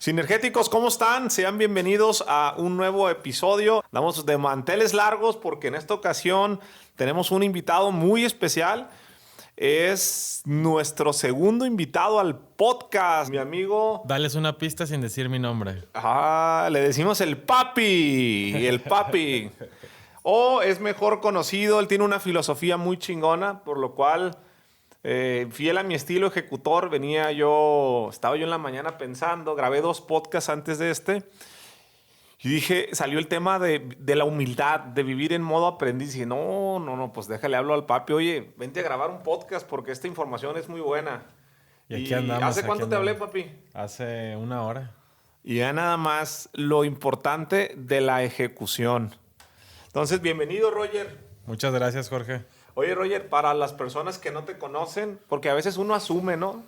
Sinergéticos, ¿cómo están? Sean bienvenidos a un nuevo episodio. Damos de manteles largos porque en esta ocasión tenemos un invitado muy especial. Es nuestro segundo invitado al podcast, mi amigo. Dales una pista sin decir mi nombre. Le decimos el papi. O es mejor conocido, él tiene una filosofía muy chingona, por lo cual... fiel a mi estilo ejecutor, estaba yo en la mañana pensando, grabé 2 podcasts antes de este y dije, salió el tema de la humildad, de vivir en modo aprendiz. Y dije, no, pues déjale hablo al papi, oye, vente a grabar un podcast porque esta información es muy buena. Y aquí andamos. ¿Hace cuánto te hablé, papi? Hace 1 hora. Y ya nada más lo importante de la ejecución. Entonces, bienvenido, Roger. Muchas gracias, Jorge. Oye, Roger, para las personas que no te conocen, porque a veces uno asume, ¿no?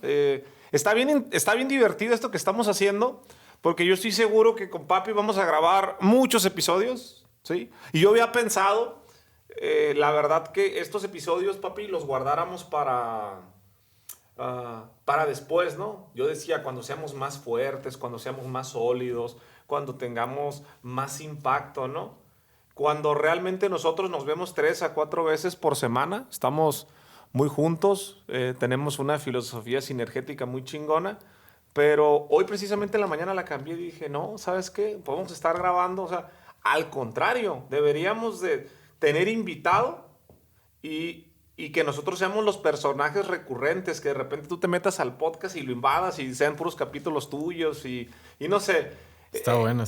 Está bien divertido esto que estamos haciendo, porque yo estoy seguro que con papi vamos a grabar muchos episodios, ¿sí? Y yo había pensado, la verdad, que estos episodios, papi, los guardáramos para después, ¿no? Yo decía, cuando seamos más fuertes, cuando seamos más sólidos, cuando tengamos más impacto, ¿no? Cuando realmente nosotros nos vemos 3 a 4 veces por semana, estamos muy juntos, tenemos una filosofía sinergética muy chingona, pero hoy precisamente en la mañana la cambié y dije, no, ¿sabes qué? Podemos estar grabando, o sea, al contrario, deberíamos de tener invitado y que nosotros seamos los personajes recurrentes, que de repente tú te metas al podcast y lo invadas y sean puros capítulos tuyos y no sé. Está bueno.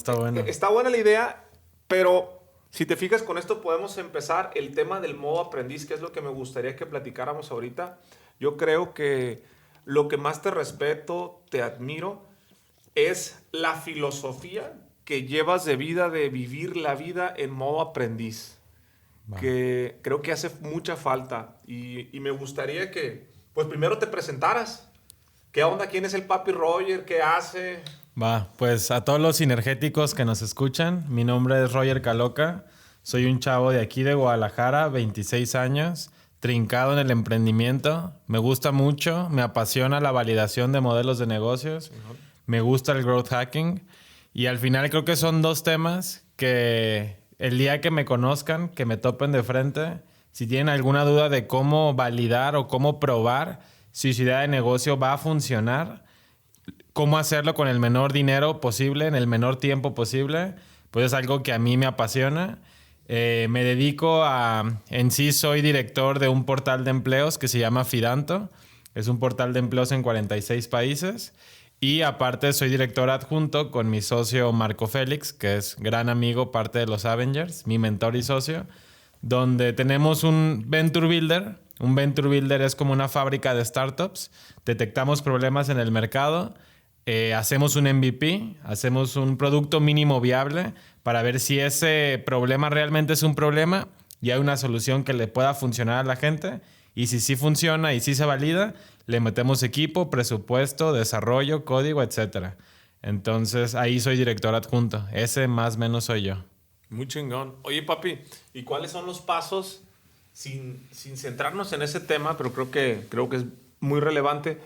Está buena la idea, pero... Si te fijas, con esto podemos empezar el tema del modo aprendiz, que es lo que me gustaría que platicáramos ahorita. Yo creo que lo que más te respeto, te admiro, es la filosofía que llevas de vida, de vivir la vida en modo aprendiz. Va. Que creo que hace mucha falta. Y me gustaría que, pues primero te presentaras. ¿Qué onda? ¿Quién es el papi Roger? ¿Qué hace? Pues a todos los sinergéticos que nos escuchan, mi nombre es Roger Caloca, soy un chavo de aquí de Guadalajara, 26 años, trincado en el emprendimiento, me gusta mucho, me apasiona la validación de modelos de negocios, me gusta el growth hacking y al final creo que son 2 temas que el día que me conozcan, que me topen de frente, si tienen alguna duda de cómo validar o cómo probar si su idea de negocio va a funcionar, cómo hacerlo con el menor dinero posible, en el menor tiempo posible, pues es algo que a mí me apasiona. Me dedico en sí soy director de un portal de empleos que se llama Fidanto. Es un portal de empleos en 46 países. Y aparte soy director adjunto con mi socio Marco Félix, que es gran amigo, parte de los Avengers, mi mentor y socio, donde tenemos un Venture Builder. Un Venture Builder es como una fábrica de startups. Detectamos problemas en el mercado, hacemos un MVP, hacemos un producto mínimo viable para ver si ese problema realmente es un problema y hay una solución que le pueda funcionar a la gente. Y si sí funciona y sí se valida, le metemos equipo, presupuesto, desarrollo, código, etc. Entonces ahí soy director adjunto. Ese más o menos soy yo. Muy chingón. Oye, papi, ¿y cuáles son los pasos, sin centrarnos en ese tema, pero creo que es muy relevante,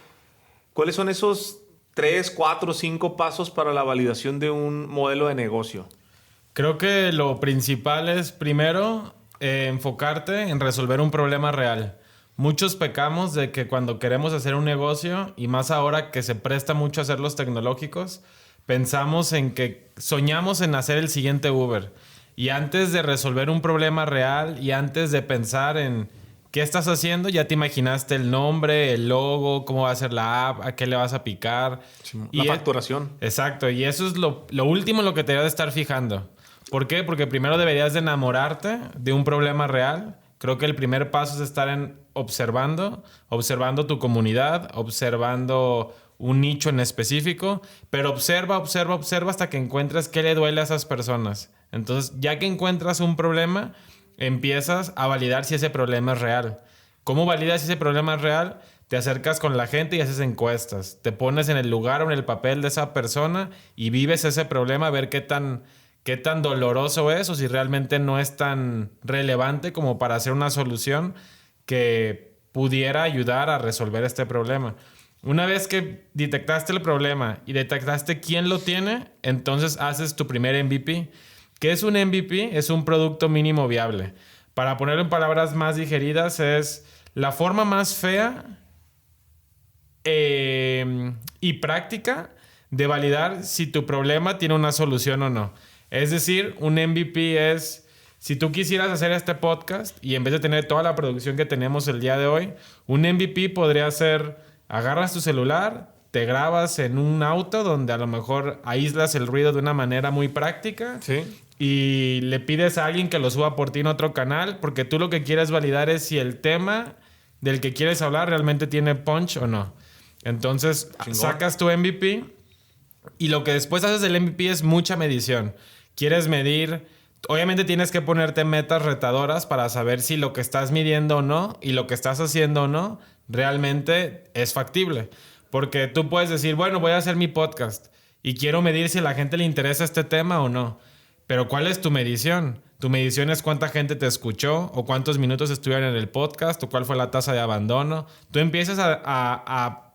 cuáles son esos 3, 4, 5 pasos para la validación de un modelo de negocio? Creo que lo principal es, primero, enfocarte en resolver un problema real. Muchos pecamos de que cuando queremos hacer un negocio, y más ahora que se presta mucho a hacerlos tecnológicos, pensamos en que soñamos en hacer el siguiente Uber. Y antes de resolver un problema real y antes de pensar en qué estás haciendo, ya te imaginaste el nombre, el logo, cómo va a ser la app, a qué le vas a picar. Sí, la facturación. Exacto. Y eso es lo último en lo que te debes de estar fijando. ¿Por qué? Porque primero deberías de enamorarte de un problema real. Creo que el primer paso es estar observando tu comunidad, observando un nicho en específico, pero observa hasta que encuentres qué le duele a esas personas. Entonces, ya que encuentras un problema, empiezas a validar si ese problema es real. ¿Cómo validas si ese problema es real? Te acercas con la gente y haces encuestas. Te pones en el lugar o en el papel de esa persona y vives ese problema a ver qué tan doloroso es o si realmente no es tan relevante como para hacer una solución que pudiera ayudar a resolver este problema. Una vez que detectaste el problema y detectaste quién lo tiene, entonces haces tu primer MVP. ¿Qué es un MVP? Es un producto mínimo viable. Para ponerlo en palabras más digeridas, es la forma más fea y práctica de validar si tu problema tiene una solución o no. Es decir, un MVP es, si tú quisieras hacer este podcast y en vez de tener toda la producción que tenemos el día de hoy, un MVP podría ser, agarras tu celular, te grabas en un auto donde a lo mejor aíslas el ruido de una manera muy práctica. Sí. Y le pides a alguien que lo suba por ti en otro canal, porque tú lo que quieres validar es si el tema del que quieres hablar realmente tiene punch o no. Entonces, Chingón. sacas tu MVP y lo que después haces del MVP es mucha medición. Quieres medir, obviamente tienes que ponerte metas retadoras para saber si lo que estás midiendo o no y lo que estás haciendo o no realmente es factible. Porque tú puedes decir, bueno, voy a hacer mi podcast y quiero medir si a la gente le interesa este tema o no. Pero ¿cuál es tu medición? Tu medición es cuánta gente te escuchó o cuántos minutos estuvieron en el podcast o cuál fue la tasa de abandono. Tú empiezas a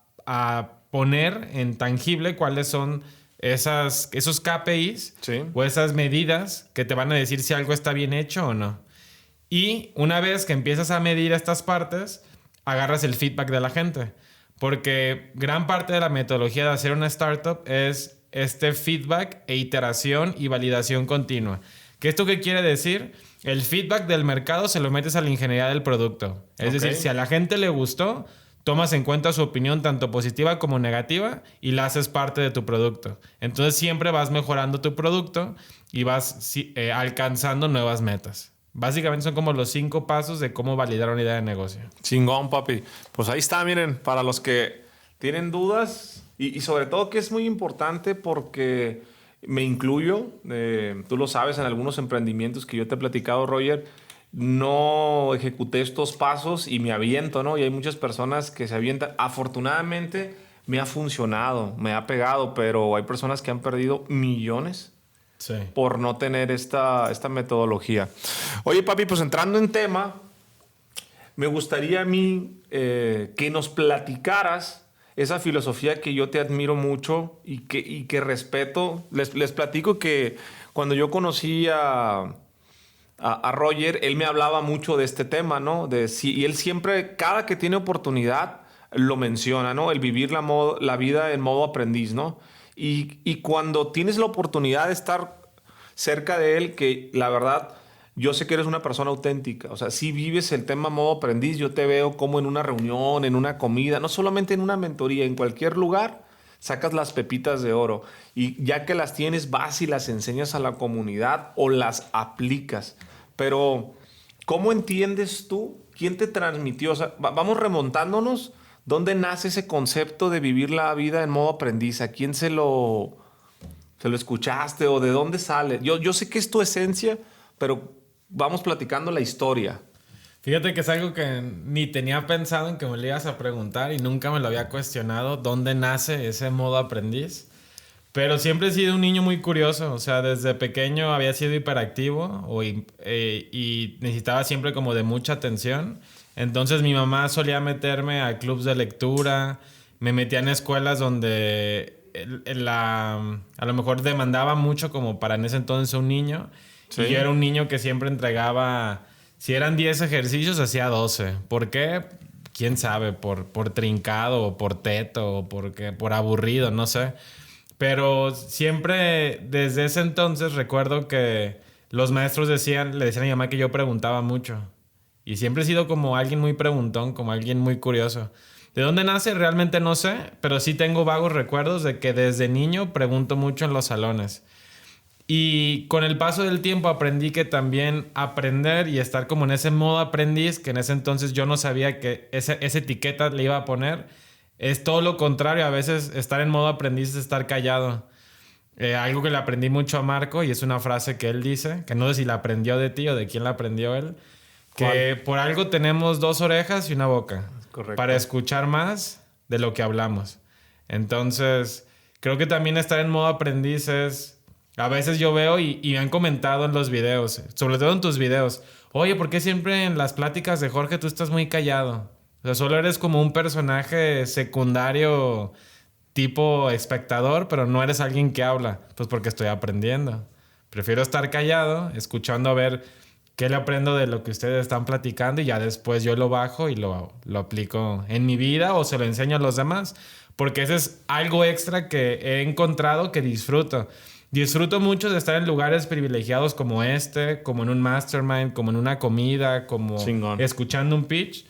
poner en tangible cuáles son esos KPIs Sí. o esas medidas que te van a decir si algo está bien hecho o no. Y una vez que empiezas a medir estas partes, agarras el feedback de la gente. Porque gran parte de la metodología de hacer una startup es este feedback e iteración y validación continua. ¿Qué esto qué quiere decir? El feedback del mercado se lo metes a la ingeniería del producto. Es decir, si a la gente le gustó, tomas en cuenta su opinión tanto positiva como negativa y la haces parte de tu producto. Entonces siempre vas mejorando tu producto y vas alcanzando nuevas metas. Básicamente son como los 5 pasos de cómo validar una idea de negocio. Chingón, papi. Pues ahí está, miren, para los que tienen dudas y sobre todo que es muy importante porque me incluyo, tú lo sabes, en algunos emprendimientos que yo te he platicado, Roger, no ejecuté estos pasos y me aviento, ¿no? Y hay muchas personas que se avientan. Afortunadamente me ha funcionado, me ha pegado, pero hay personas que han perdido millones. Sí. Por no tener esta metodología. Oye, papi, pues entrando en tema, me gustaría a mí que nos platicaras esa filosofía que yo te admiro mucho y que respeto. Les platico que cuando yo conocí a Roger, él me hablaba mucho de este tema, ¿no? Y él siempre, cada que tiene oportunidad, lo menciona, ¿no? El vivir la vida en modo aprendiz, ¿no? Y cuando tienes la oportunidad de estar cerca de él, que la verdad, yo sé que eres una persona auténtica. O sea, si vives el tema modo aprendiz, yo te veo como en una reunión, en una comida, no solamente en una mentoría, en cualquier lugar, sacas las pepitas de oro. Y ya que las tienes, vas y las enseñas a la comunidad o las aplicas. Pero, ¿cómo entiendes tú? ¿Quién te transmitió? O sea, vamos remontándonos. ¿Dónde nace ese concepto de vivir la vida en modo aprendiz? ¿A quién se lo escuchaste o de dónde sale? Yo sé que es tu esencia, pero vamos platicando la historia. Fíjate que es algo que ni tenía pensado en que me lo ibas a preguntar y nunca me lo había cuestionado. ¿Dónde nace ese modo aprendiz? Pero siempre he sido un niño muy curioso. O sea, desde pequeño había sido hiperactivo y necesitaba siempre como de mucha atención. Entonces mi mamá solía meterme a clubs de lectura, me metía en escuelas donde a lo mejor demandaba mucho como para en ese entonces un niño. Sí. Y yo era un niño que siempre entregaba, si eran 10 ejercicios, hacía 12. ¿Por qué? ¿Quién sabe? Por trincado o por teto o por aburrido, no sé. Pero siempre desde ese entonces recuerdo que los maestros le decían a mi mamá que yo preguntaba mucho. Y siempre he sido como alguien muy preguntón, como alguien muy curioso. ¿De dónde nace? Realmente no sé, pero sí tengo vagos recuerdos de que desde niño pregunto mucho en los salones. Y con el paso del tiempo aprendí que también aprender y estar como en ese modo aprendiz, que en ese entonces yo no sabía que esa etiqueta le iba a poner, es todo lo contrario. A veces estar en modo aprendiz es estar callado. Algo que le aprendí mucho a Marco, y es una frase que él dice, que no sé si la aprendió de ti o de quién la aprendió él, que por algo tenemos 2 orejas y una boca. Correcto. Para escuchar más de lo que hablamos. Entonces, creo que también estar en modo aprendiz es... A veces yo veo y me han comentado en los videos, sobre todo en tus videos, oye, ¿por qué siempre en las pláticas de Jorge tú estás muy callado? O sea, solo eres como un personaje secundario tipo espectador, pero no eres alguien que habla. Pues porque estoy aprendiendo. Prefiero estar callado, escuchando a ver qué le aprendo de lo que ustedes están platicando y ya después yo lo bajo y lo aplico en mi vida o se lo enseño a los demás. Porque ese es algo extra que he encontrado que disfruto. Disfruto mucho de estar en lugares privilegiados como este, como en un mastermind, como en una comida, como Chingón. escuchando un pitch.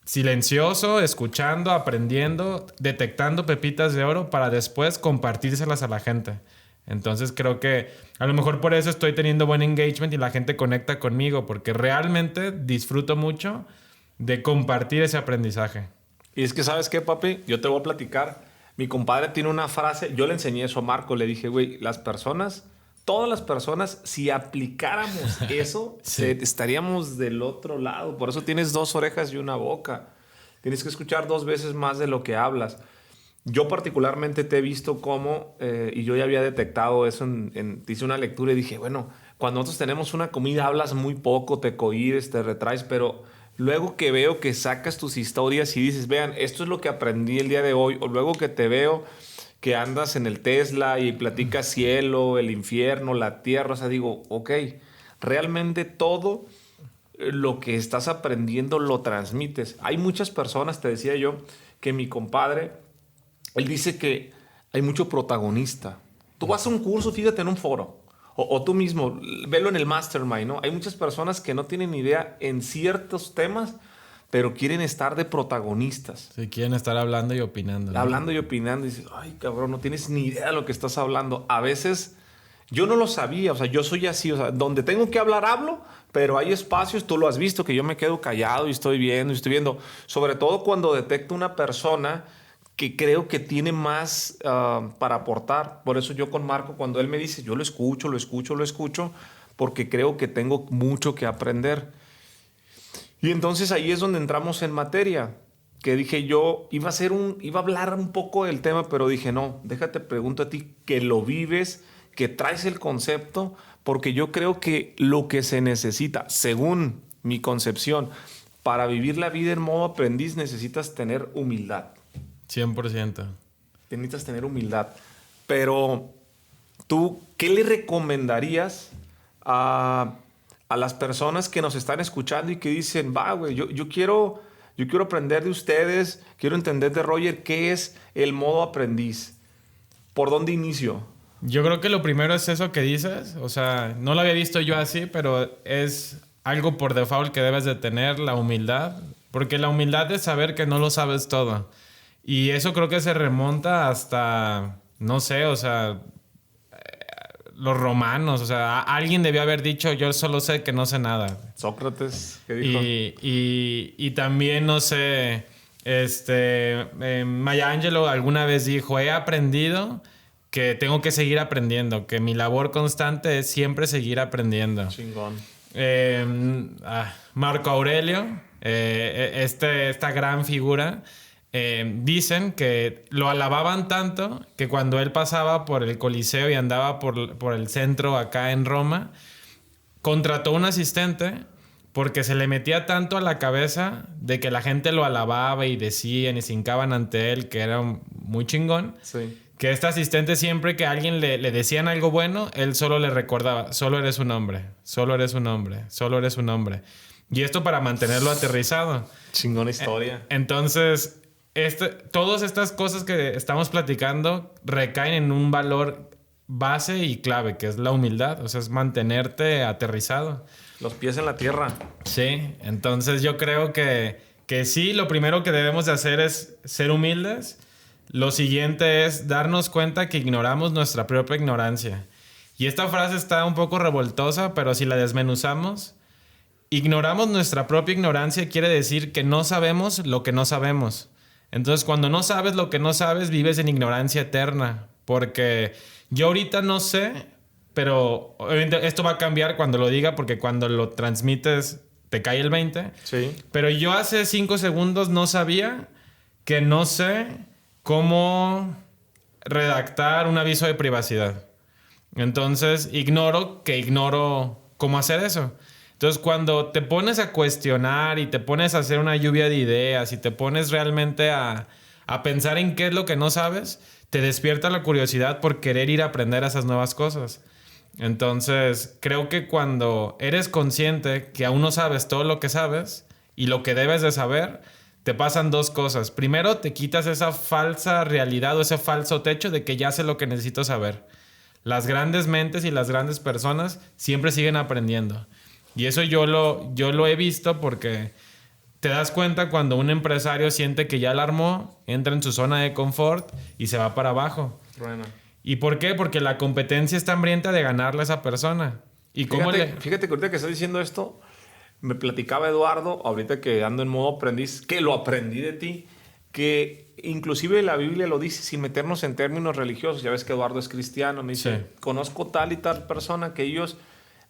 Silencioso, escuchando, aprendiendo, detectando pepitas de oro para después compartírselas a la gente. Entonces creo que a lo mejor por eso estoy teniendo buen engagement y la gente conecta conmigo, porque realmente disfruto mucho de compartir ese aprendizaje. Y es que, ¿sabes qué, papi? Yo te voy a platicar. Mi compadre tiene una frase, yo le enseñé eso a Marco, le dije, güey, todas las personas, si aplicáramos eso, Sí. estaríamos del otro lado. Por eso tienes 2 orejas y una boca. Tienes que escuchar 2 veces más de lo que hablas. Yo particularmente te he visto cómo, y yo ya había detectado eso, hice una lectura y dije, bueno, cuando nosotros tenemos una comida hablas muy poco, te cohibes, te retraes, pero luego que veo que sacas tus historias y dices, vean, esto es lo que aprendí el día de hoy, o luego que te veo que andas en el Tesla y platicas cielo, el infierno, la tierra, o sea, digo, ok, realmente todo lo que estás aprendiendo lo transmites. Hay muchas personas, te decía yo, que mi compadre, él dice que hay mucho protagonista. Tú vas a un curso, fíjate en un foro, o tú mismo, velo en el mastermind, ¿no? Hay muchas personas que no tienen idea en ciertos temas, pero quieren estar de protagonistas. Si quieren estar hablando y opinando, ¿no? Hablando y opinando, y dices, ay, cabrón, no tienes ni idea de lo que estás hablando. A veces yo no lo sabía, o sea, yo soy así, o sea, donde tengo que hablar, hablo, pero hay espacios, tú lo has visto, que yo me quedo callado y estoy viendo, sobre todo cuando detecto una persona que creo que tiene más para aportar. Por eso yo con Marco, cuando él me dice, yo lo escucho, porque creo que tengo mucho que aprender. Y entonces ahí es donde entramos en materia, que dije yo, iba a hablar un poco del tema, pero dije, no, déjate pregunto a ti que lo vives, que traes el concepto, porque yo creo que lo que se necesita, según mi concepción, para vivir la vida en modo aprendiz necesitas tener humildad. 100%. Necesitas tener humildad. Pero tú, ¿qué le recomendarías a las personas que nos están escuchando y que dicen, va, güey, yo quiero aprender de ustedes, quiero entender de Roger qué es el modo aprendiz? ¿Por dónde inicio? Yo creo que lo primero es eso que dices. O sea, no lo había visto yo así, pero es algo por default que debes de tener, la humildad. Porque la humildad es saber que no lo sabes todo. Y eso creo que se remonta hasta, no sé, o sea, los romanos. O sea, alguien debió haber dicho, yo solo sé que no sé nada. Sócrates, ¿qué dijo? Y también, no sé, Maya Angelou alguna vez dijo, he aprendido que tengo que seguir aprendiendo, que mi labor constante es siempre seguir aprendiendo. Chingón. Marco Aurelio, esta gran figura, dicen que lo alababan tanto que cuando él pasaba por el Coliseo y andaba por el centro acá en Roma, contrató un asistente porque se le metía tanto a la cabeza de que la gente lo alababa y decían y se hincaban ante él que era muy chingón. Sí. Que este asistente siempre que a alguien le decían algo bueno, él solo le recordaba, solo eres un hombre, solo eres un hombre, solo eres un hombre. Y esto para mantenerlo aterrizado. Chingona historia. Entonces, todas estas cosas que estamos platicando recaen en un valor base y clave, que es la humildad. O sea, es mantenerte aterrizado. Los pies en la tierra. Sí, entonces yo creo que sí, lo primero que debemos de hacer es ser humildes. Lo siguiente es darnos cuenta que ignoramos nuestra propia ignorancia. Y esta frase está un poco revoltosa, pero si la desmenuzamos, ignoramos nuestra propia ignorancia quiere decir que no sabemos lo que no sabemos. Entonces, cuando no sabes lo que no sabes, vives en ignorancia eterna. Porque yo ahorita no sé, pero obviamente esto va a cambiar cuando lo diga, porque cuando lo transmites te cae el 20. Sí. Pero yo hace 5 segundos no sabía que no sé cómo redactar un aviso de privacidad. Entonces, ignoro cómo hacer eso. Entonces, cuando te pones a cuestionar y te pones a hacer una lluvia de ideas y te pones realmente a pensar en qué es lo que no sabes, te despierta la curiosidad por querer ir a aprender esas nuevas cosas. Entonces, creo que cuando eres consciente que aún no sabes todo lo que sabes y lo que debes de saber, te pasan dos cosas. Primero, te quitas esa falsa realidad o ese falso techo de que ya sé lo que necesito saber. Las grandes mentes y las grandes personas siempre siguen aprendiendo. Y eso yo lo he visto porque te das cuenta cuando un empresario siente que ya la armó, entra en su zona de confort y se va para abajo. Bueno. ¿Y por qué? Porque la competencia está hambrienta de ganarle a esa persona. ¿Y cómo Fíjate que ahorita que estás diciendo esto, me platicaba Eduardo, ahorita que ando en modo aprendiz, que lo aprendí de ti, que inclusive la Biblia lo dice sin meternos en términos religiosos. Ya ves que Eduardo es cristiano, me dice, Sí. conozco tal y tal persona que ellos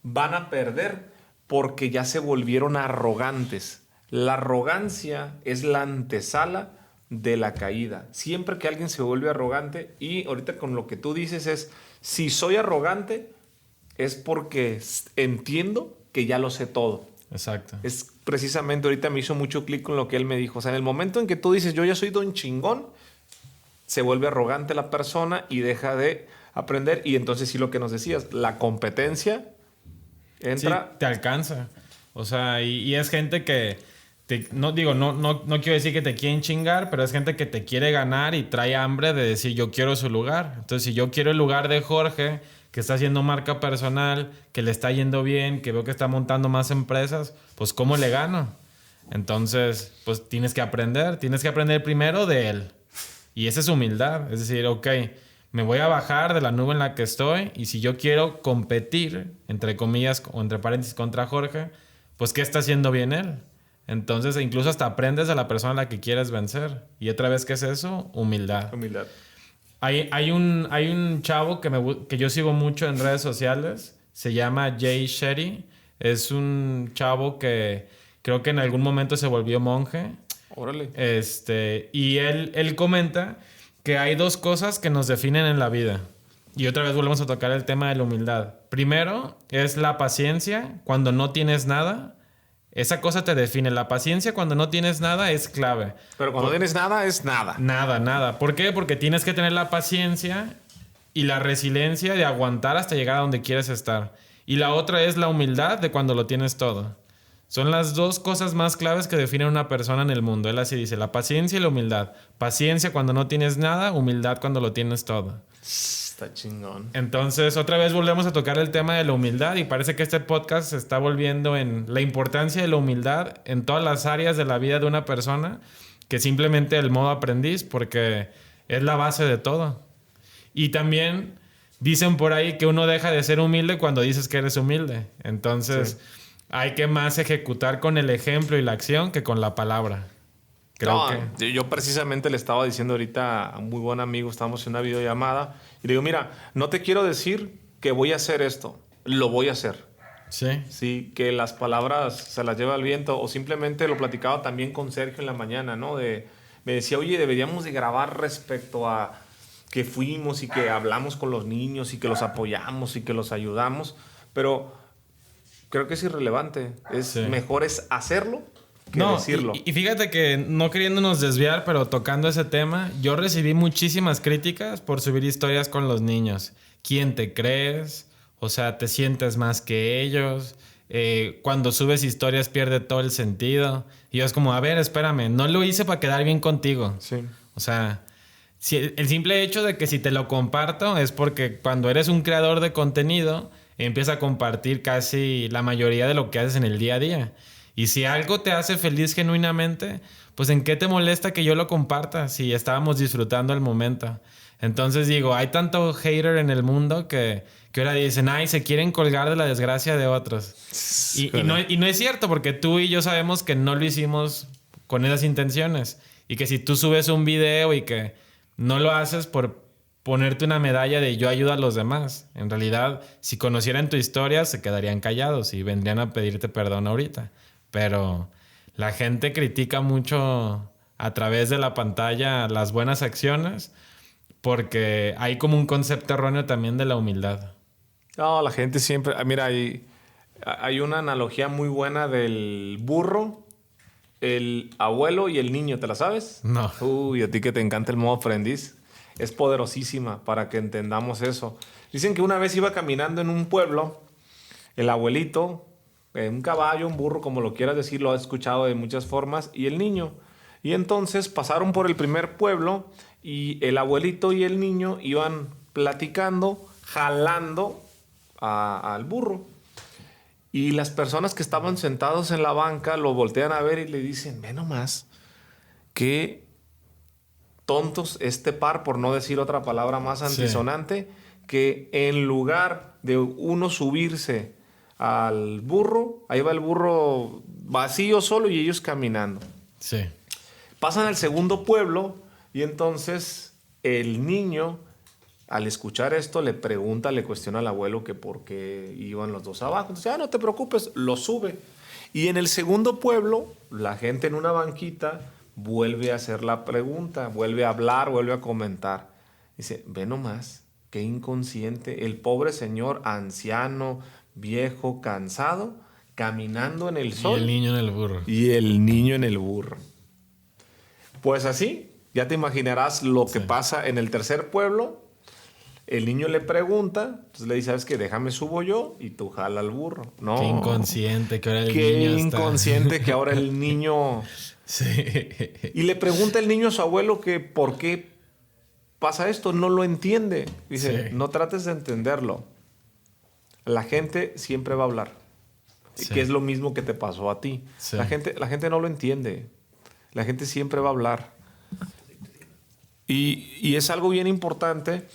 van a perder porque ya se volvieron arrogantes. La arrogancia es la antesala de la caída. Siempre que alguien se vuelve arrogante, y ahorita con lo que tú dices es, si soy arrogante es porque entiendo que ya lo sé todo. Exacto. Es precisamente, ahorita me hizo mucho clic con lo que él me dijo. O sea, en el momento en que tú dices, yo ya soy don chingón, se vuelve arrogante la persona y deja de aprender. Y entonces sí, lo que nos decías, la competencia entra. Sí, te alcanza. O sea, y es gente que no quiero decir que te quieren chingar, pero es gente que te quiere ganar y trae hambre de decir yo quiero su lugar. Entonces, si yo quiero el lugar de Jorge, que está haciendo marca personal, que le está yendo bien, que veo que está montando más empresas, pues ¿cómo le gano? Entonces, pues tienes que aprender primero de él. Y esa es humildad. Es decir, ok, me voy a bajar de la nube en la que estoy y si yo quiero competir, entre comillas o entre paréntesis, contra Jorge, pues ¿qué está haciendo bien él? Entonces, incluso hasta aprendes de la persona a la que quieres vencer. Y otra vez, ¿qué es eso? Humildad. Humildad. Hay un chavo que yo sigo mucho en redes sociales. Se llama Jay Shetty. Es un chavo que creo que en algún momento se volvió monje. Órale. Y él comenta que hay dos cosas que nos definen en la vida. Y otra vez volvemos a tocar el tema de la humildad. Primero es la paciencia cuando no tienes nada. Esa cosa te define. La paciencia cuando no tienes nada es clave. Pero cuando tienes nada, es nada. Nada. ¿Por qué? Porque tienes que tener la paciencia y la resiliencia de aguantar hasta llegar a donde quieres estar. Y la otra es la humildad de cuando lo tienes todo. Son las dos cosas más claves que definen a una persona en el mundo. Él así dice, la paciencia y la humildad. Paciencia cuando no tienes nada, humildad cuando lo tienes todo. Está chingón. Entonces, otra vez volvemos a tocar el tema de la humildad y parece que este podcast se está volviendo en la importancia de la humildad en todas las áreas de la vida de una persona, que simplemente el modo aprendiz, porque es la base de todo. Y también dicen por ahí que uno deja de ser humilde cuando dices que eres humilde. Entonces, Sí. hay que más ejecutar con el ejemplo y la acción que con la palabra. Yo precisamente le estaba diciendo ahorita a un muy buen amigo, estábamos en una videollamada, y le digo, mira, no te quiero decir que voy a hacer esto, lo voy a hacer. Sí. Sí, que las palabras se las lleva el viento, o simplemente lo platicaba también con Sergio en la mañana, ¿no? Me decía, oye, deberíamos de grabar respecto a que fuimos y que hablamos con los niños y que los apoyamos y que los ayudamos, pero creo que es irrelevante. Mejor es hacerlo que decirlo. Y fíjate que no queriéndonos desviar, pero tocando ese tema, yo recibí muchísimas críticas por subir historias con los niños. ¿Quién te crees? O sea, te sientes más que ellos. Cuando subes historias pierde todo el sentido. Y yo es como, a ver, espérame, no lo hice para quedar bien contigo. Sí. O sea, el simple hecho de que si te lo comparto es porque cuando eres un creador de contenido, empieza a compartir casi la mayoría de lo que haces en el día a día. Y si algo te hace feliz genuinamente, pues ¿en qué te molesta que yo lo comparta si estábamos disfrutando el momento? Entonces digo, hay tanto hater en el mundo que ahora dicen, ay, se quieren colgar de la desgracia de otros. Y no es cierto, porque tú y yo sabemos que no lo hicimos con esas intenciones. Y que si tú subes un video y que no lo haces por ponerte una medalla de yo ayudo a los demás. En realidad, si conocieran tu historia, se quedarían callados y vendrían a pedirte perdón ahorita. Pero la gente critica mucho a través de la pantalla las buenas acciones porque hay como un concepto erróneo también de la humildad. No, la gente siempre... Mira, Hay una analogía muy buena del burro, el abuelo y el niño, ¿te la sabes? No. Uy, a ti que te encanta el modo aprendiz. Es poderosísima para que entendamos eso. Dicen que una vez iba caminando en un pueblo, el abuelito, un caballo, un burro, como lo quieras decir, lo has escuchado de muchas formas, y el niño. Y entonces pasaron por el primer pueblo y el abuelito y el niño iban platicando, jalando al burro. Y las personas que estaban sentados en la banca lo voltean a ver y le dicen, ve nomás, qué tontos este par, por no decir otra palabra más antisonante, que en lugar de uno subirse al burro, ahí va el burro vacío solo y ellos caminando. Sí. Pasan al segundo pueblo y entonces el niño, al escuchar esto, le pregunta, le cuestiona al abuelo que por qué iban los dos abajo. Entonces, no te preocupes, lo sube. Y en el segundo pueblo, la gente en una banquita vuelve a hacer la pregunta, vuelve a hablar, vuelve a comentar. Dice, ve nomás, qué inconsciente, el pobre señor anciano, viejo, cansado, caminando en el sol. Y el niño en el burro. Y el niño en el burro. Pues así, ya te imaginarás lo que pasa en el tercer pueblo. El niño le pregunta, entonces le dice, ¿sabes qué? Déjame subo yo y tú jala al burro. No. Qué inconsciente que ahora el Qué niño inconsciente que ahora el niño... Sí. Y le pregunta el niño a su abuelo que por qué pasa esto. No lo entiende. Dice, no trates de entenderlo. La gente siempre va a hablar. Sí. Que es lo mismo que te pasó a ti. Sí. La gente no lo entiende. La gente siempre va a hablar. Y es algo bien importante,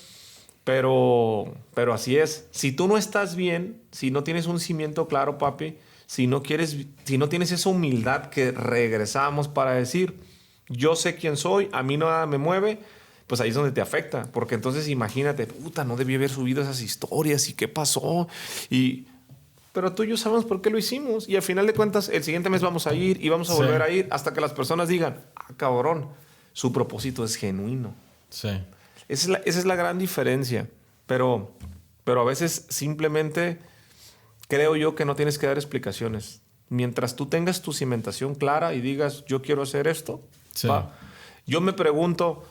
pero así es. Si tú no estás bien, si no tienes un cimiento claro, papi, si no tienes esa humildad que regresamos para decir, yo sé quién soy, a mí nada me mueve, pues ahí es donde te afecta. Porque entonces imagínate, puta, no debí haber subido esas historias y qué pasó. Pero tú y yo sabemos por qué lo hicimos. Y al final de cuentas, el siguiente mes vamos a ir y vamos a volver a ir hasta que las personas digan, cabrón, su propósito es genuino. Sí. Esa es la gran diferencia. Pero a veces simplemente creo yo que no tienes que dar explicaciones. Mientras tú tengas tu cimentación clara y digas, yo quiero hacer esto. Sí. Yo me pregunto,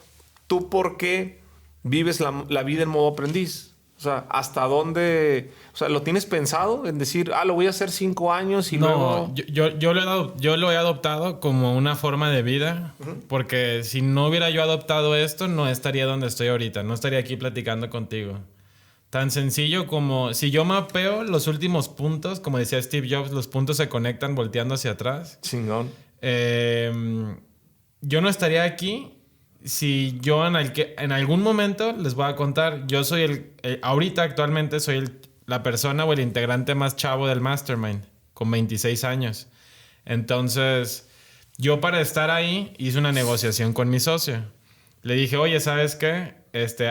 ¿tú por qué vives la vida en modo aprendiz? O sea, ¿hasta dónde? O sea, ¿lo tienes pensado en decir, lo voy a hacer 5 años y luego...? Yo lo he adoptado como una forma de vida, porque si no hubiera yo adoptado esto, no estaría donde estoy ahorita, no estaría aquí platicando contigo. Tan sencillo como si yo mapeo los últimos puntos, como decía Steve Jobs, los puntos se conectan volteando hacia atrás. Chingón. Yo no estaría aquí si yo en algún momento les voy a contar, yo soy ahorita actualmente soy la persona o el integrante más chavo del Mastermind, con 26 años. Entonces, yo para estar ahí hice una negociación con mi socio. Le dije, oye, ¿sabes qué?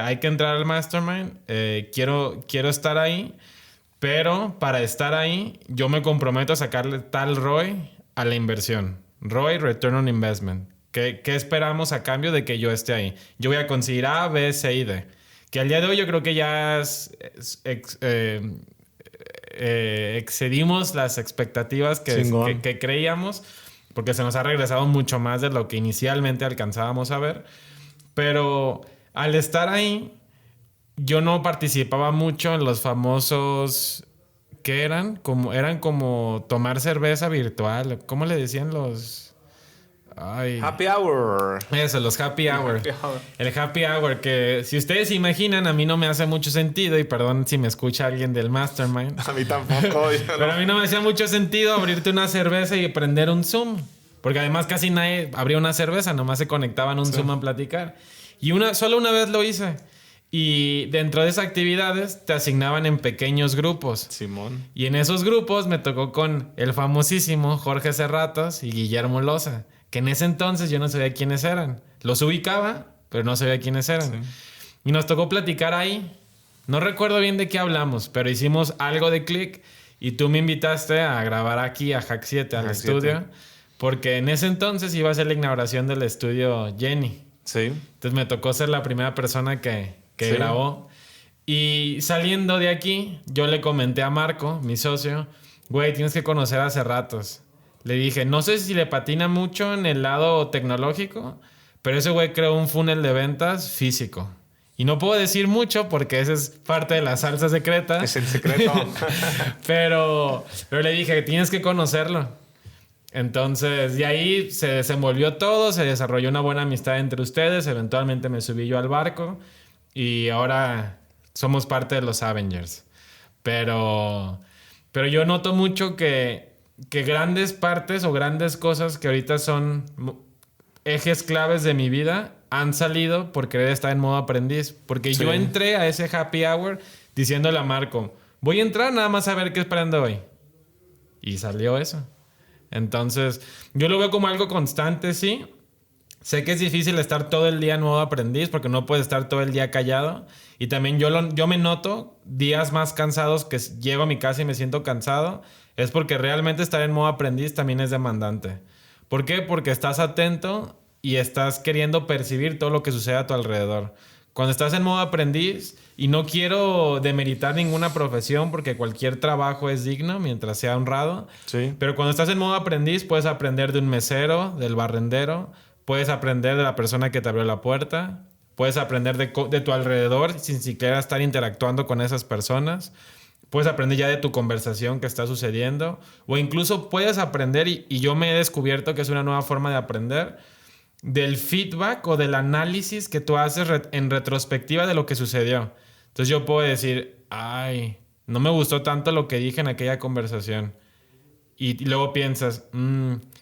Hay que entrar al Mastermind, quiero estar ahí, pero para estar ahí yo me comprometo a sacarle tal ROI a la inversión. ROI, Return on Investment. ¿Qué esperamos a cambio de que yo esté ahí? Yo voy a conseguir A, B, C y D. Que al día de hoy yo creo que ya excedimos las expectativas que creíamos, porque se nos ha regresado mucho más de lo que inicialmente alcanzábamos a ver. Pero al estar ahí, yo no participaba mucho en los famosos... ¿Qué eran? Eran como tomar cerveza virtual. ¿Cómo le decían los...? Ay. Happy Hour. Eso, los Happy Hour. El Happy Hour, que si ustedes se imaginan, a mí no me hace mucho sentido, y perdón si me escucha alguien del Mastermind. A mí tampoco. Pero a mí no me hacía mucho sentido abrirte una cerveza y prender un Zoom. Porque además casi nadie abría una cerveza, nomás se conectaban a un Zoom a platicar. Y solo una vez lo hice. Y dentro de esas actividades te asignaban en pequeños grupos. Simón. Y en esos grupos me tocó con el famosísimo Jorge Serratos y Guillermo Loza, que en ese entonces yo no sabía quiénes eran. Los ubicaba, pero no sabía quiénes eran. Sí. Y nos tocó platicar ahí. No recuerdo bien de qué hablamos, pero hicimos algo de clic y tú me invitaste a grabar aquí a Hack 7, al estudio, porque en ese entonces iba a ser la inauguración del estudio Jenny. Sí. Entonces me tocó ser la primera persona que grabó. Y saliendo de aquí, yo le comenté a Marco, mi socio, güey, tienes que conocer a Cerratos. Le dije, no sé si le patina mucho en el lado tecnológico, pero ese güey creó un funnel de ventas físico. Y no puedo decir mucho porque esa es parte de la salsa secreta. Es el secreto. pero le dije, tienes que conocerlo. Entonces, de ahí se desenvolvió todo, se desarrolló una buena amistad entre ustedes. Eventualmente me subí yo al barco y ahora somos parte de los Avengers. Pero yo noto mucho que grandes partes o grandes cosas que ahorita son ejes claves de mi vida han salido por querer estar en modo aprendiz. Porque yo entré a ese happy hour diciéndole a Marco, voy a entrar nada más a ver qué esperando hoy. Y salió eso. Entonces, yo lo veo como algo constante, sí. Sé que es difícil estar todo el día en modo aprendiz porque no puedes estar todo el día callado. Y también yo me noto días más cansados que llego a mi casa y me siento cansado. Es porque realmente estar en modo aprendiz también es demandante. ¿Por qué? Porque estás atento y estás queriendo percibir todo lo que sucede a tu alrededor. Cuando estás en modo aprendiz, y no quiero demeritar ninguna profesión porque cualquier trabajo es digno mientras sea honrado. Sí. Pero cuando estás en modo aprendiz puedes aprender de un mesero, del barrendero, puedes aprender de la persona que te abrió la puerta, puedes aprender de tu alrededor sin siquiera estar interactuando con esas personas. Puedes aprender ya de tu conversación que está sucediendo. O incluso puedes aprender, y yo me he descubierto que es una nueva forma de aprender, del feedback o del análisis que tú haces en retrospectiva de lo que sucedió. Entonces yo puedo decir, ay, no me gustó tanto lo que dije en aquella conversación. Y luego piensas,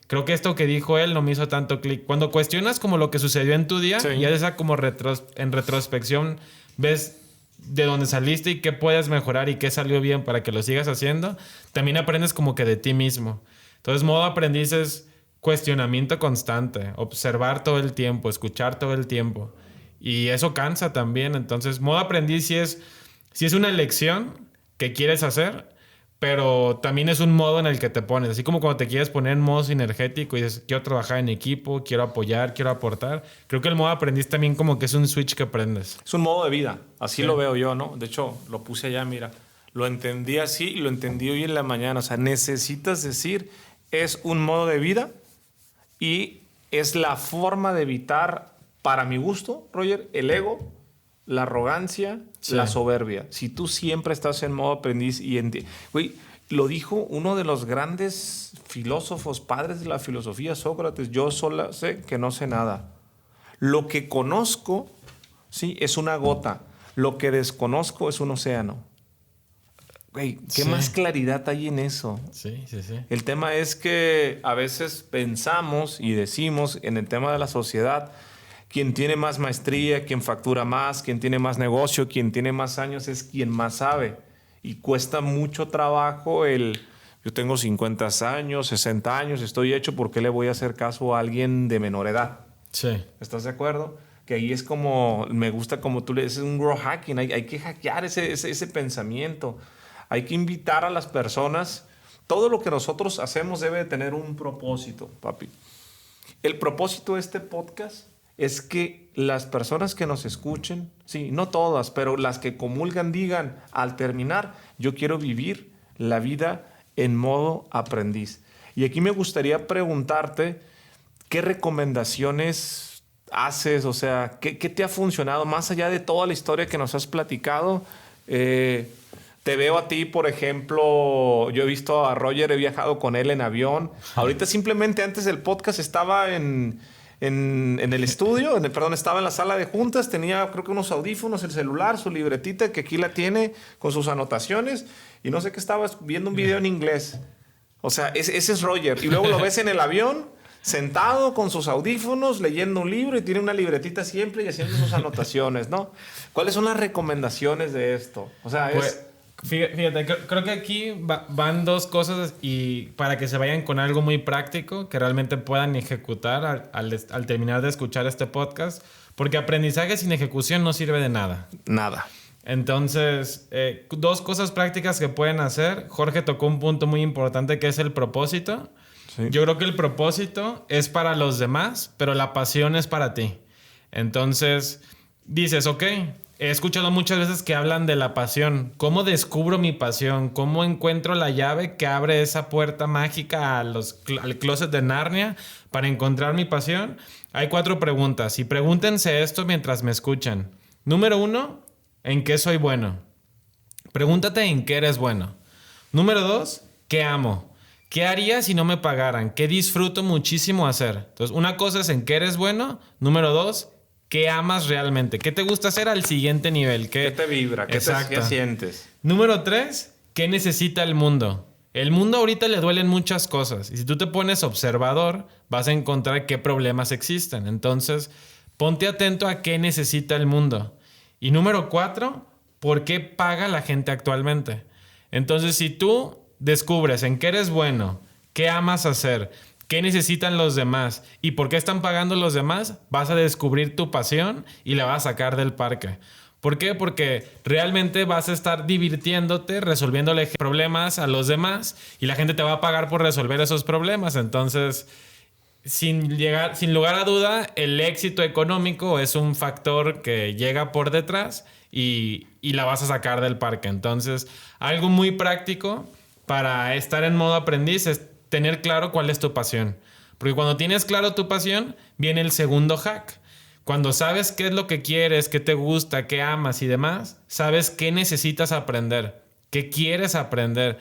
creo que esto que dijo él no me hizo tanto clic. Cuando cuestionas como lo que sucedió en tu día, y ya esa como en retrospección ves de dónde saliste y qué puedes mejorar y qué salió bien para que lo sigas haciendo, también aprendes como que de ti mismo. Entonces, modo aprendiz es cuestionamiento constante, observar todo el tiempo, escuchar todo el tiempo. Y eso cansa también. Entonces, modo aprendiz sí es una elección que quieres hacer, pero también es un modo en el que te pones. Así como cuando te quieres poner en modo sinergético y dices, quiero trabajar en equipo, quiero apoyar, quiero aportar. Creo que el modo aprendiz también como que es un switch que prendes. Es un modo de vida. Así lo veo yo, ¿no? De hecho, lo puse allá, mira. Lo entendí así y lo entendí hoy en la mañana. O sea, necesitas decir, es un modo de vida y es la forma de evitar, para mi gusto, Roger, el ego, la arrogancia, la soberbia. Si tú siempre estás en modo aprendiz y güey, lo dijo uno de los grandes filósofos, padres de la filosofía, Sócrates, yo solo sé que no sé nada. Lo que conozco, sí, es una gota. Lo que desconozco es un océano. Güey, ¿qué más claridad hay en eso? Sí. El tema es que a veces pensamos y decimos en el tema de la sociedad, quien tiene más maestría, quien factura más, quien tiene más negocio, quien tiene más años es quien más sabe. Y cuesta mucho trabajo yo tengo 50 años, 60 años, estoy hecho, ¿por qué le voy a hacer caso a alguien de menor edad? Sí. ¿Estás de acuerdo? Que ahí es como, me gusta como tú le dices, un grow hacking, hay que hackear ese pensamiento. Hay que invitar a las personas. Todo lo que nosotros hacemos debe de tener un propósito, papi. El propósito de este podcast es que las personas que nos escuchen, sí, no todas, pero las que comulgan digan al terminar, yo quiero vivir la vida en modo aprendiz. Y aquí me gustaría preguntarte, ¿qué recomendaciones haces? O sea, ¿qué te ha funcionado más allá de toda la historia que nos has platicado? Te veo a ti, por ejemplo, yo he visto a Roger, he viajado con él en avión. Ahorita simplemente antes del podcast estaba en el estudio, estaba en la sala de juntas, tenía creo que unos audífonos, el celular, su libretita, que aquí la tiene con sus anotaciones, y no sé qué estaba viendo un video en inglés. O sea, ese es Roger. Y luego lo ves en el avión, sentado con sus audífonos, leyendo un libro y tiene una libretita siempre y haciendo sus anotaciones, ¿no? ¿Cuáles son las recomendaciones de esto? O sea, Fíjate, creo que aquí van dos cosas y para que se vayan con algo muy práctico que realmente puedan ejecutar al terminar de escuchar este podcast, porque aprendizaje sin ejecución no sirve de nada. Nada. Entonces, dos cosas prácticas que pueden hacer. Jorge tocó un punto muy importante que es el propósito. Sí. Yo creo que el propósito es para los demás, pero la pasión es para ti. Entonces, dices, ok, he escuchado muchas veces que hablan de la pasión. ¿Cómo descubro mi pasión? ¿Cómo encuentro la llave que abre esa puerta mágica al closet de Narnia para encontrar mi pasión? Hay 4 preguntas y pregúntense esto mientras me escuchan. Número 1, ¿en qué soy bueno? Pregúntate en qué eres bueno. Número 2, ¿qué amo? ¿Qué haría si no me pagaran? ¿Qué disfruto muchísimo hacer? Entonces, una cosa es en qué eres bueno. Número 2, ¿qué amas realmente? ¿Qué te gusta hacer al siguiente nivel? ¿Qué te vibra? ¿Qué sientes? Número 3, ¿qué necesita el mundo? El mundo ahorita le duelen muchas cosas. Y si tú te pones observador, vas a encontrar qué problemas existen. Entonces, ponte atento a qué necesita el mundo. Y número 4, ¿por qué paga la gente actualmente? Entonces, si tú descubres en qué eres bueno, qué amas hacer, qué necesitan los demás y por qué están pagando los demás, vas a descubrir tu pasión y la vas a sacar del parque. ¿Por qué? Porque realmente vas a estar divirtiéndote, resolviéndole problemas a los demás y la gente te va a pagar por resolver esos problemas. Entonces, sin lugar a duda, el éxito económico es un factor que llega por detrás y la vas a sacar del parque. Entonces, algo muy práctico para estar en modo aprendiz es tener claro cuál es tu pasión. Porque cuando tienes claro tu pasión, viene el segundo hack. Cuando sabes qué es lo que quieres, qué te gusta, qué amas y demás, sabes qué necesitas aprender, qué quieres aprender.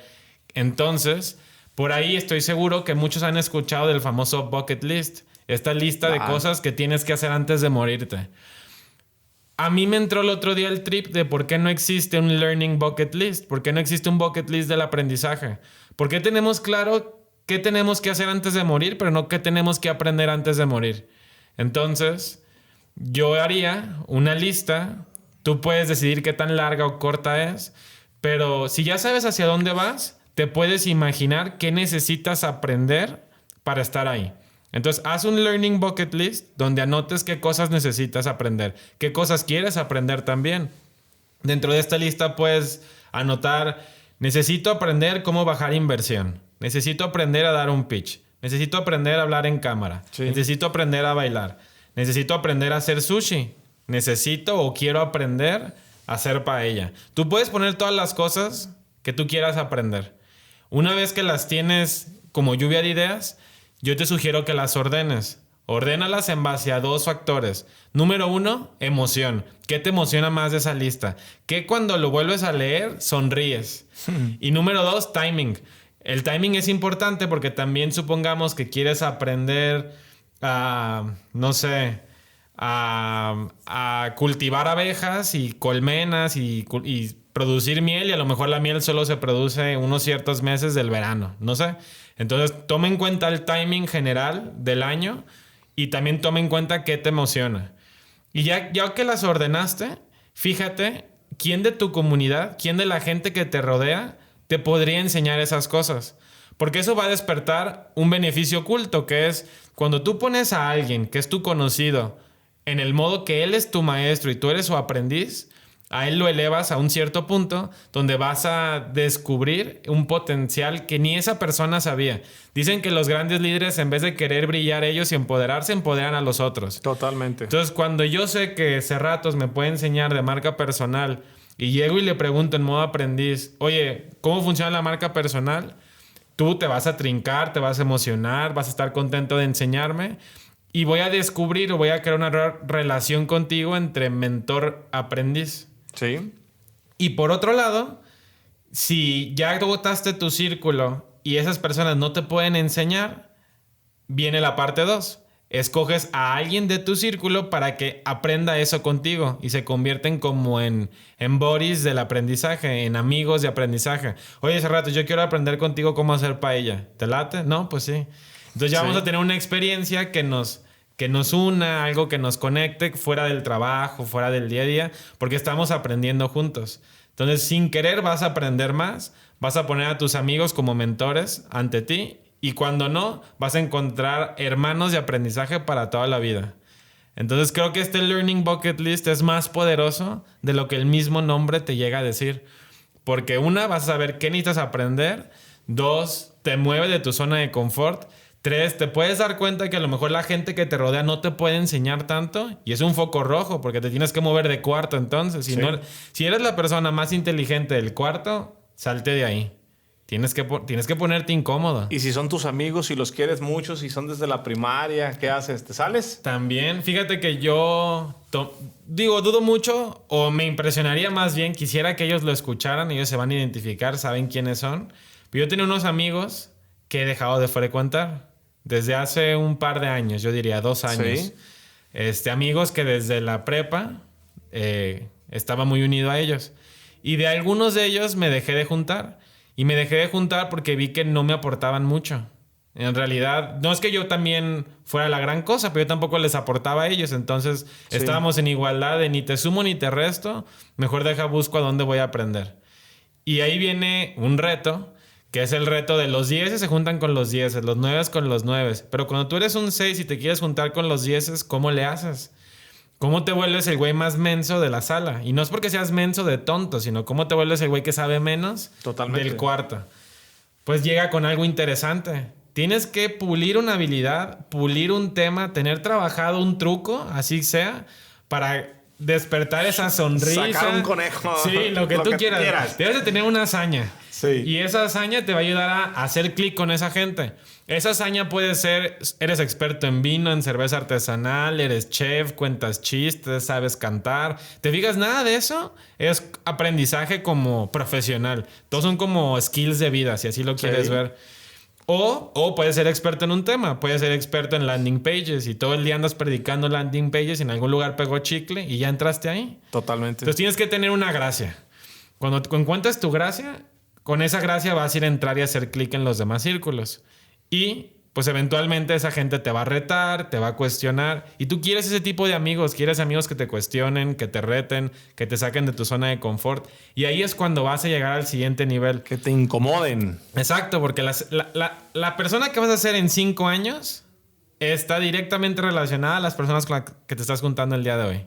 Entonces, por ahí estoy seguro que muchos han escuchado del famoso bucket list, esta lista de cosas que tienes que hacer antes de morirte. A mí me entró el otro día el trip de por qué no existe un learning bucket list, por qué no existe un bucket list del aprendizaje. ¿Por qué tenemos claro qué tenemos que hacer antes de morir, pero no qué tenemos que aprender antes de morir? Entonces, yo haría una lista. Tú puedes decidir qué tan larga o corta es, pero si ya sabes hacia dónde vas, te puedes imaginar qué necesitas aprender para estar ahí. Entonces, haz un learning bucket list donde anotes qué cosas necesitas aprender, qué cosas quieres aprender también. Dentro de esta lista puedes anotar: necesito aprender cómo bajar inversión, necesito aprender a dar un pitch, necesito aprender a hablar en cámara, necesito aprender a bailar, necesito aprender a hacer sushi, necesito o quiero aprender a hacer paella. Tú puedes poner todas las cosas que tú quieras aprender. Una vez que las tienes como lluvia de ideas, yo te sugiero que las ordenes. Ordénalas en base a 2 factores. Número 1, emoción. ¿Qué te emociona más de esa lista? ¿Qué cuando lo vuelves a leer sonríes? Y número 2, timing. El timing es importante porque también supongamos que quieres aprender a, no sé, a cultivar abejas y colmenas y producir miel, y a lo mejor la miel solo se produce unos ciertos meses del verano, no sé. Entonces, toma en cuenta el timing general del año y también toma en cuenta qué te emociona. Y ya que las ordenaste, fíjate quién de tu comunidad, quién de la gente que te rodea te podría enseñar esas cosas. Porque eso va a despertar un beneficio oculto, que es cuando tú pones a alguien que es tu conocido en el modo que él es tu maestro y tú eres su aprendiz, a él lo elevas a un cierto punto donde vas a descubrir un potencial que ni esa persona sabía. Dicen que los grandes líderes, en vez de querer brillar ellos y empoderarse, empoderan a los otros. Totalmente. Entonces, cuando yo sé que Cerratos me puede enseñar de marca personal y llego y le pregunto en modo aprendiz: oye, ¿cómo funciona la marca personal? Tú te vas a trincar, te vas a emocionar, vas a estar contento de enseñarme. Y voy a descubrir o voy a crear una relación contigo entre mentor-aprendiz. Sí. Y por otro lado, si ya agotaste tu círculo y esas personas no te pueden enseñar, viene la parte 2. Escoges a alguien de tu círculo para que aprenda eso contigo y se convierten como en buddies del aprendizaje, en amigos de aprendizaje. Oye, hace rato yo quiero aprender contigo cómo hacer paella. ¿Te late? No, pues sí. Entonces ya vamos a tener una experiencia que nos una, algo que nos conecte fuera del trabajo, fuera del día a día, porque estamos aprendiendo juntos. Entonces, sin querer vas a aprender más, vas a poner a tus amigos como mentores ante ti y cuando no, vas a encontrar hermanos de aprendizaje para toda la vida. Entonces, creo que este Learning Bucket List es más poderoso de lo que el mismo nombre te llega a decir. Porque 1, vas a saber qué necesitas aprender. 2, te mueve de tu zona de confort. 3, te puedes dar cuenta que a lo mejor la gente que te rodea no te puede enseñar tanto y es un foco rojo porque te tienes que mover de cuarto entonces. Si, si eres la persona más inteligente del cuarto, salte de ahí. Tienes que ponerte incómodo. Y si son tus amigos, si los quieres mucho, si son desde la primaria, ¿qué haces? ¿Te sales? También, fíjate que yo dudo mucho o me impresionaría más bien, quisiera que ellos lo escucharan, ellos se van a identificar, saben quiénes son. Pero yo tenía unos amigos que he dejado de frecuentar desde hace un par de años, yo diría 2 años. ¿Sí? Amigos que desde la prepa estaba muy unido a ellos. Y de algunos de ellos me dejé de juntar. Y me dejé de juntar porque vi que no me aportaban mucho. En realidad, no es que yo también fuera la gran cosa, pero yo tampoco les aportaba a ellos. Entonces, estábamos en igualdad de ni te sumo ni te resto. Mejor busco a dónde voy a aprender. Y ahí viene un reto, que es el reto de los 10 se juntan con los 10, los 9 con los 9. Pero cuando tú eres un 6 y te quieres juntar con los 10, ¿cómo le haces? ¿Cómo te vuelves el güey más menso de la sala? Y no es porque seas menso de tonto, sino cómo te vuelves el güey que sabe menos del cuarto. Pues llega con algo interesante. Tienes que pulir una habilidad, pulir un tema, tener trabajado un truco, así sea, para despertar esa sonrisa. Sacar un conejo. Sí, lo que tú quieras. Debes de tener una hazaña. Sí. Y esa hazaña te va a ayudar a hacer clic con esa gente. Esa hazaña puede ser, eres experto en vino, en cerveza artesanal, eres chef, cuentas chistes, sabes cantar. ¿Te fijas? Nada de eso es aprendizaje como profesional. Todos son como skills de vida, si así lo quieres ver. O puedes ser experto en un tema. Puedes ser experto en landing pages y todo el día andas predicando landing pages y en algún lugar pegó chicle y ya entraste ahí. Totalmente. Entonces tienes que tener una gracia. Cuando encuentres tu gracia, con esa gracia vas a ir a entrar y hacer clic en los demás círculos. Y pues eventualmente esa gente te va a retar, te va a cuestionar. Y tú quieres ese tipo de amigos. Quieres amigos que te cuestionen, que te reten, que te saquen de tu zona de confort. Y ahí es cuando vas a llegar al siguiente nivel. Que te incomoden. Exacto, porque la persona que vas a ser en 5 años está directamente relacionada a las personas con las que te estás juntando el día de hoy.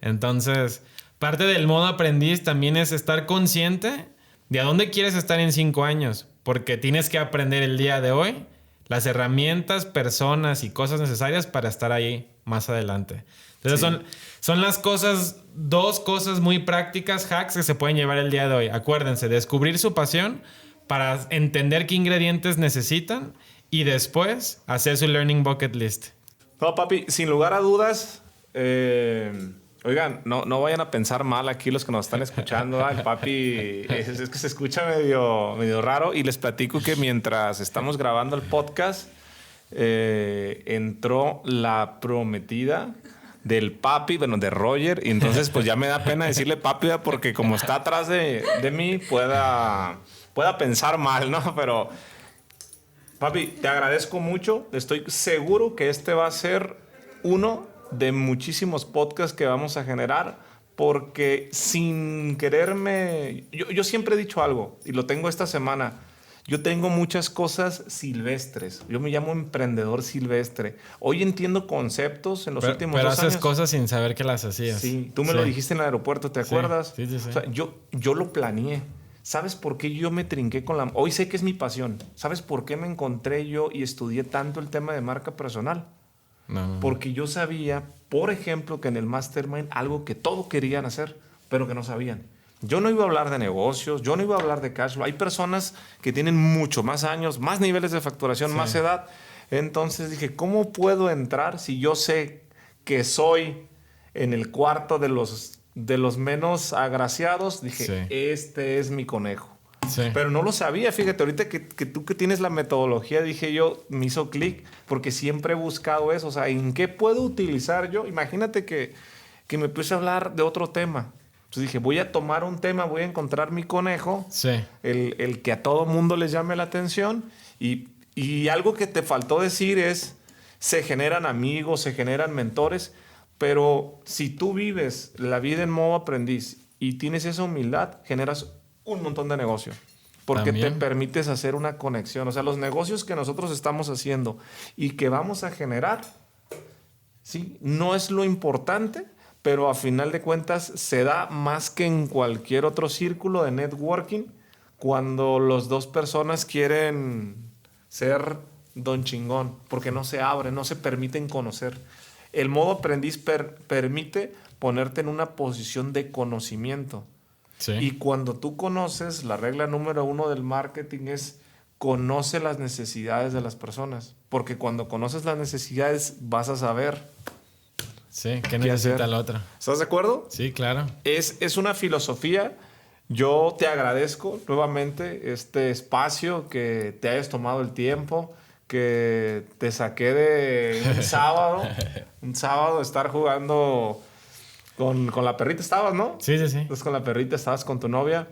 Entonces, parte del modo aprendiz también es estar consciente de a dónde quieres estar en 5 años. Porque tienes que aprender el día de hoy las herramientas, personas y cosas necesarias para estar ahí más adelante. Entonces son las cosas, 2 cosas muy prácticas, hacks que se pueden llevar el día de hoy. Acuérdense, descubrir su pasión para entender qué ingredientes necesitan y después hacer su learning bucket list. No, papi, sin lugar a dudas, oigan, no vayan a pensar mal aquí los que nos están escuchando. El papi es que se escucha medio raro. Y les platico que mientras estamos grabando el podcast, entró la prometida del papi, bueno, de Roger. Y entonces pues ya me da pena decirle papi, porque como está atrás de mí, pueda pensar mal, ¿no? Pero, papi, te agradezco mucho. Estoy seguro que este va a ser uno de muchísimos podcasts que vamos a generar, porque sin quererme... Yo siempre he dicho algo, y lo tengo esta semana. Yo tengo muchas cosas silvestres. Yo me llamo emprendedor silvestre. Hoy entiendo conceptos en los últimos 2 años. Pero haces cosas sin saber que las hacías. Sí, tú me lo dijiste en el aeropuerto, ¿te acuerdas? Sí. O sea, yo lo planeé. ¿Sabes por qué yo me trinqué con la... Hoy sé que es mi pasión. ¿Sabes por qué me encontré yo y estudié tanto el tema de marca personal? No. Porque yo sabía, por ejemplo, que en el Mastermind algo que todos querían hacer, pero que no sabían. Yo no iba a hablar de negocios, yo no iba a hablar de cash flow. Hay personas que tienen mucho más años, más niveles de facturación, más edad. Entonces dije, ¿cómo puedo entrar si yo sé que soy en el cuarto de los menos agraciados? Dije, este es mi conejo. Sí. Pero no lo sabía, fíjate, ahorita que tú que tienes la metodología, dije yo, me hizo clic, porque siempre he buscado eso, o sea, ¿en qué puedo utilizar yo? Imagínate que me puse a hablar de otro tema. Entonces dije, voy a tomar un tema, voy a encontrar mi conejo, el que a todo mundo les llame la atención, y algo que te faltó decir es, se generan amigos, se generan mentores, pero si tú vives la vida en modo aprendiz y tienes esa humildad, generas un montón de negocio. Porque te permites hacer una conexión. O sea, los negocios que nosotros estamos haciendo y que vamos a generar, ¿sí? No es lo importante, pero a final de cuentas se da más que en cualquier otro círculo de networking cuando las 2 personas quieren ser don chingón, porque no se abre, no se permiten conocer. El modo aprendiz permite ponerte en una posición de conocimiento. Sí. Y cuando tú conoces, la regla número 1 del marketing es conoce las necesidades de las personas. Porque cuando conoces las necesidades vas a saber Sí, ¿qué qué necesita hacer. el otro? ¿Estás de acuerdo? Sí, claro. Es una filosofía. Yo te agradezco nuevamente este espacio, que te hayas tomado el tiempo, que te saqué de un sábado estar jugando con la perrita. Estabas, ¿no? Sí, sí, sí. Entonces con la perrita estabas con tu novia.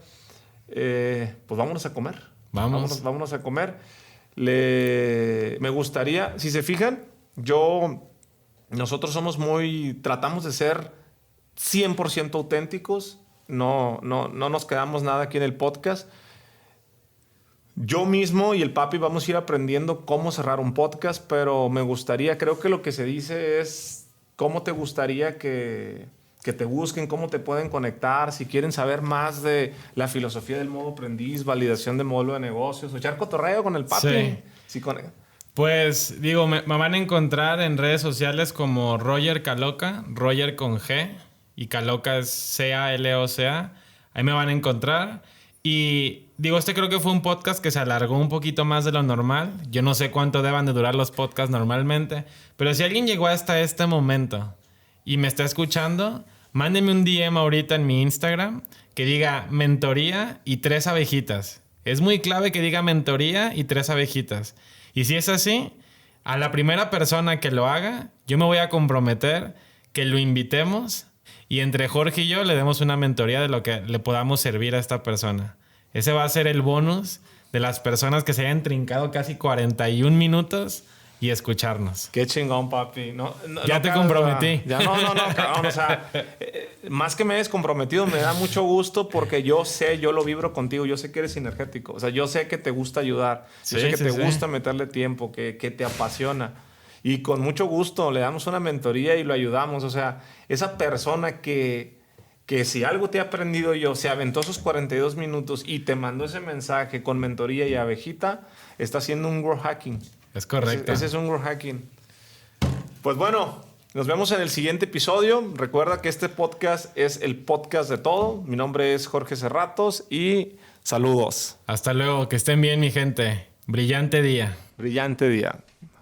Pues vámonos a comer. Vamos. Vámonos a comer. Me gustaría, si se fijan, nosotros tratamos de ser 100% auténticos. No nos quedamos nada aquí en el podcast. Yo mismo y el papi vamos a ir aprendiendo cómo cerrar un podcast, pero creo que lo que se dice es cómo te gustaría que te busquen, cómo te pueden conectar, si quieren saber más de la filosofía del modo aprendiz, validación de modelo de negocios, o echar cotorreo con el papi. Sí. Sí, Pues digo, me van a encontrar en redes sociales como Roger Caloca, Roger con G y Caloca es C-A-L-O-C-A. Ahí me van a encontrar. Y digo, creo que fue un podcast que se alargó un poquito más de lo normal. Yo no sé cuánto deban de durar los podcasts normalmente, pero si alguien llegó hasta este momento y me está escuchando, mándeme un DM ahorita en mi Instagram que diga mentoría y 3 abejitas. Es muy clave que diga mentoría y 3 abejitas. Y si es así, a la primera persona que lo haga, yo me voy a comprometer que lo invitemos y entre Jorge y yo le demos una mentoría de lo que le podamos servir a esta persona. Ese va a ser el bonus de las personas que se hayan trincado casi 41 minutos y escucharnos. Qué chingón, papi. Ya te comprometí. Cabrón. O sea, más que me hayas comprometido, me da mucho gusto porque yo lo vibro contigo. Yo sé que eres energético. O sea, yo sé que te gusta ayudar. Sí, yo sé que sí, te sí. gusta meterle tiempo, que te apasiona. Y con mucho gusto le damos una mentoría y lo ayudamos. O sea, esa persona que si algo te ha aprendido yo, se aventó esos 42 minutos y te mandó ese mensaje con mentoría y abejita, está haciendo un growth hacking. Es correcto. Ese es un growth hacking. Pues bueno, nos vemos en el siguiente episodio. Recuerda que este podcast es el podcast de todo. Mi nombre es Jorge Cerratos y saludos. Hasta luego. Que estén bien, mi gente. Brillante día. Brillante día.